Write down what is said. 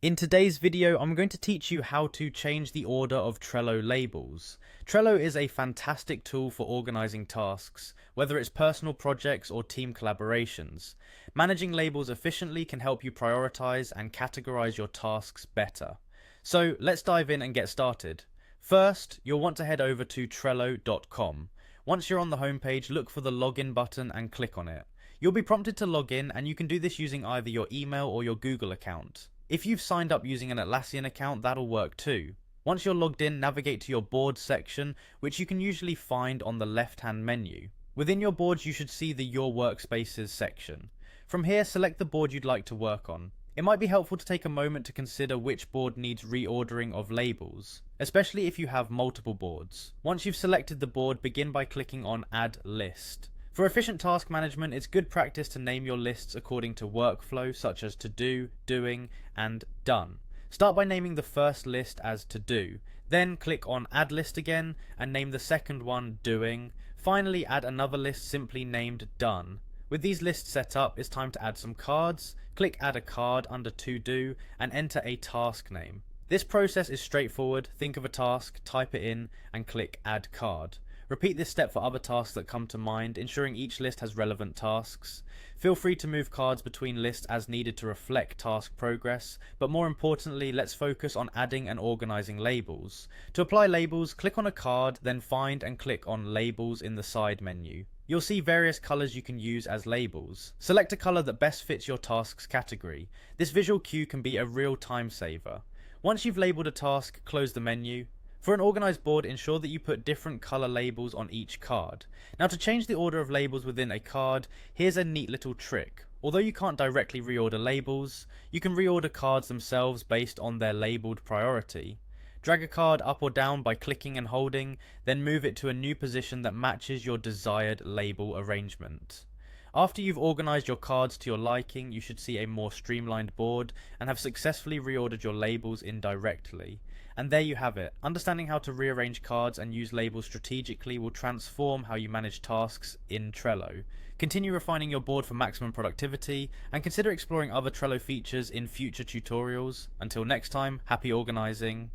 In today's video, I'm going to teach you how to change the order of Trello labels. Trello is a fantastic tool for organizing tasks, whether it's personal projects or team collaborations. Managing labels efficiently can help you prioritize and categorize your tasks better. So let's dive in and get started. First, you'll want to head over to Trello.com. Once you're on the homepage, look for the login button and click on it. You'll be prompted to log in, and you can do this using either your email or your Google account. If you've signed up using an Atlassian account, that'll work too. Once you're logged in, navigate to your boards section, which you can usually find on the left-hand menu. Within your boards, you should see the Your Workspaces section. From here, select the board you'd like to work on. It might be helpful to take a moment to consider which board needs reordering of labels, especially if you have multiple boards. Once you've selected the board, begin by clicking on Add List. For efficient task management, it's good practice to name your lists according to workflow, such as to do, doing, and done. Start by naming the first list as to do, then click on Add List again and name the second one doing. Finally, add another list simply named done. With these lists set up, it's time to add some cards. Click Add a Card under To Do and enter a task name. This process is straightforward. Think of a task, type it in, and click Add Card. Repeat this step for other tasks that come to mind, ensuring each list has relevant tasks. Feel free to move cards between lists as needed to reflect task progress, but more importantly, let's focus on adding and organizing labels. To apply labels, click on a card, then find and click on Labels in the side menu. You'll see various colors you can use as labels. Select a color that best fits your task's category. This visual cue can be a real time saver. Once you've labeled a task, close the menu. For an organized board, ensure that you put different color labels on each card. Now, to change the order of labels within a card, here's a neat little trick. Although you can't directly reorder labels, you can reorder cards themselves based on their labeled priority. Drag a card up or down by clicking and holding, then move it to a new position that matches your desired label arrangement. After you've organized your cards to your liking, you should see a more streamlined board and have successfully reordered your labels indirectly. And there you have it. Understanding how to rearrange cards and use labels strategically will transform how you manage tasks in Trello. Continue refining your board for maximum productivity, and consider exploring other Trello features in future tutorials. Until next time, happy organizing.